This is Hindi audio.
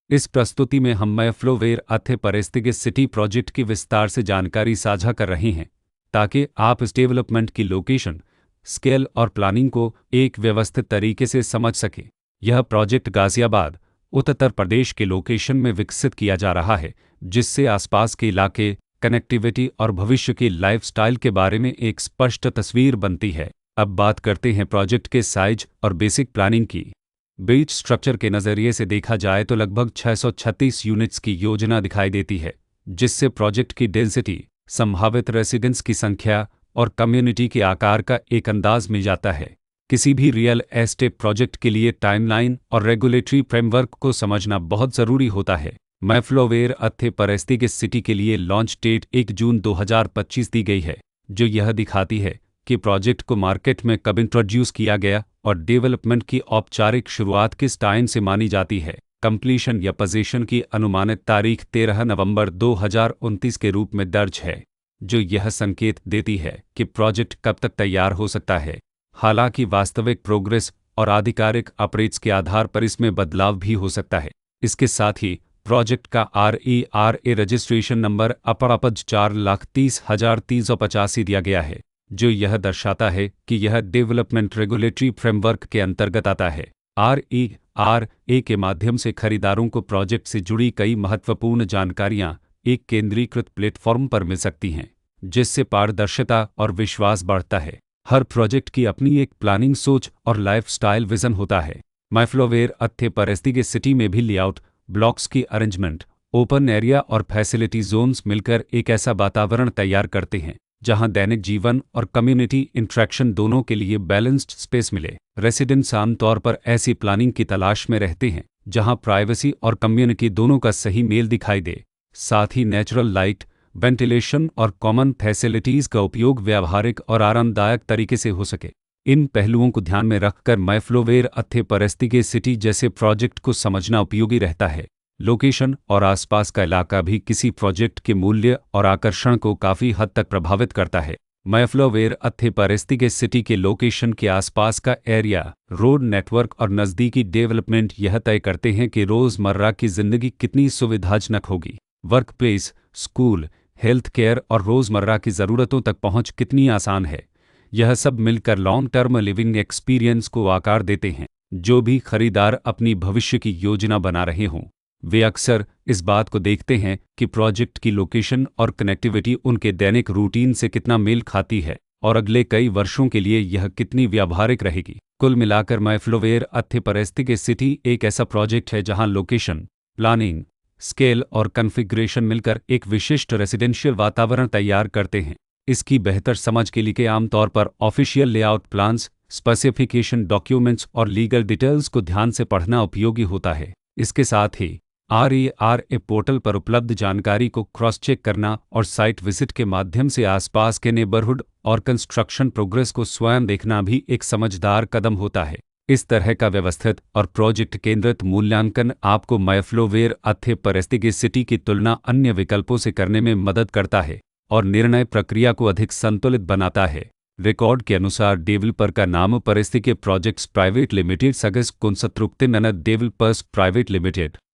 इस प्रस्तुति में हम मैफ्लोवेयर अथे परिस्थितिक सिटी प्रोजेक्ट की विस्तार से जानकारी साझा कर रहे हैं ताकि आप इस डेवलपमेंट की लोकेशन, स्केल और प्लानिंग को एक व्यवस्थित तरीके से समझ सकें। यह प्रोजेक्ट गाजियाबाद, उत्तर प्रदेश के लोकेशन में विकसित किया जा रहा है, जिससे आसपास के इलाके, कनेक्टिविटी और भविष्य की लाइफस्टाइल के बारे में एक स्पष्ट तस्वीर बनती है। अब बात करते हैं प्रोजेक्ट के साइज और बेसिक प्लानिंग की। बेस स्ट्रक्चर के नज़रिए से देखा जाए तो लगभग 636 यूनिट्स की योजना दिखाई देती है, जिससे प्रोजेक्ट की डेंसिटी, संभावित रेसिडेंट्स की संख्या और कम्युनिटी के आकार का एक अंदाज मिल जाता है। किसी भी रियल एस्टेट प्रोजेक्ट के लिए टाइमलाइन और रेगुलेटरी फ्रेमवर्क को समझना बहुत ज़रूरी होता है। मैफ्लोवेयर अथे परिस्थितिक सिटी के लिए लॉन्च डेट 1 जून 2025 दी गई है, जो यह दिखाती है कि प्रोजेक्ट को मार्केट में कब इंट्रोड्यूस किया गया और डेवलपमेंट की औपचारिक शुरुआत किस टाइम से मानी जाती है। कंप्लीशन या पोजीशन की अनुमानित तारीख 13 नवंबर 2029 के रूप में दर्ज है, जो यह संकेत देती है कि प्रोजेक्ट कब तक तैयार हो सकता है। हालांकि वास्तविक प्रोग्रेस और आधिकारिक अपडेट्स के आधार पर इसमें बदलाव भी हो सकता है। इसके साथ ही प्रोजेक्ट का RERA रजिस्ट्रेशन नंबर अपरापज 4,30,385 दिया गया है, जो यह दर्शाता है कि यह डेवलपमेंट रेगुलेटरी फ्रेमवर्क के अंतर्गत आता है। RERA के माध्यम से खरीदारों को प्रोजेक्ट से जुड़ी कई महत्वपूर्ण जानकारियां एक केंद्रीकृत प्लेटफॉर्म पर मिल सकती हैं, जिससे पारदर्शिता और विश्वास बढ़ता है। हर प्रोजेक्ट की अपनी एक प्लानिंग सोच और लाइफस्टाइल विजन होता है। मैफ्लोवेयर अथे परिस्थितिक सिटी में भी लेआउट, ब्लॉक्स की अरेंजमेंट, ओपन एरिया और फैसिलिटी जोन्स मिलकर एक ऐसा वातावरण तैयार करते हैं जहां दैनिक जीवन और कम्युनिटी इंट्रैक्शन दोनों के लिए बैलेंस्ड स्पेस मिले। रेसिडेंट्स आमतौर पर ऐसी प्लानिंग की तलाश में रहते हैं जहां प्राइवेसी और कम्युनिटी दोनों का सही मेल दिखाई दे। साथ ही नेचुरल लाइट, वेंटिलेशन और कॉमन फैसिलिटीज़ का उपयोग व्यावहारिक और आरामदायक तरीके से हो सके। इन पहलुओं को ध्यान में रखकर मैफ्लोवेयर अथे परिस्थितिक सिटी जैसे प्रोजेक्ट को समझना उपयोगी रहता है। लोकेशन और आसपास का इलाका भी किसी प्रोजेक्ट के मूल्य और आकर्षण को काफ़ी हद तक प्रभावित करता है। मैफ्लोवेयर अथे परिस्थितिक सिटी के लोकेशन के आसपास का एरिया, रोड नेटवर्क और नज़दीकी डेवलपमेंट यह तय करते हैं कि रोज़मर्रा की ज़िंदगी कितनी सुविधाजनक होगी। Work place, school, health care और रोज़मर्रा की ज़रूरतों तक पहुंच कितनी आसान है। यह सब मिलकर लॉन्ग टर्म लिविंग एक्सपीरियंस को आकार देते हैं। जो भी खरीदार अपनी भविष्य की योजना बना रहे हों, वे अक्सर इस बात को देखते हैं कि प्रोजेक्ट की लोकेशन और कनेक्टिविटी उनके दैनिक रूटीन से कितना मेल खाती है और अगले कई वर्षों के लिए यह कितनी व्यावहारिक रहेगी। कुल मिलाकर मैफ्लोवेयर अथे परिस्थितिक सिटी एक ऐसा प्रोजेक्ट है जहां लोकेशन, प्लानिंग, स्केल और कॉन्फ़िगरेशन मिलकर एक विशिष्ट रेसिडेंशियल वातावरण तैयार करते हैं। इसकी बेहतर समझ के लिए आमतौर पर official layout plans, specification documents और लीगल डिटेल्स को ध्यान से पढ़ना उपयोगी होता है। इसके साथ ही RERA पोर्टल पर उपलब्ध जानकारी को क्रॉस चेक करना और साइट विजिट के माध्यम से आसपास के नेबरहुड और कंस्ट्रक्शन प्रोग्रेस को स्वयं देखना भी एक समझदार कदम होता है। इस तरह का व्यवस्थित और प्रोजेक्ट केंद्रित मूल्यांकन आपको मैफ्लोवेयर अथे परिस्थितिक सिटी की तुलना अन्य विकल्पों से करने में मदद करता है और निर्णय प्रक्रिया को अधिक संतुलित बनाता है। रिकॉर्ड के अनुसार डेवलपर का नाम परिस्थितिक प्रोजेक्ट्स प्राइवेट लिमिटेड सगस कुंसत्रुक्तिननद डेवलपर्स प्राइवेट लिमिटेड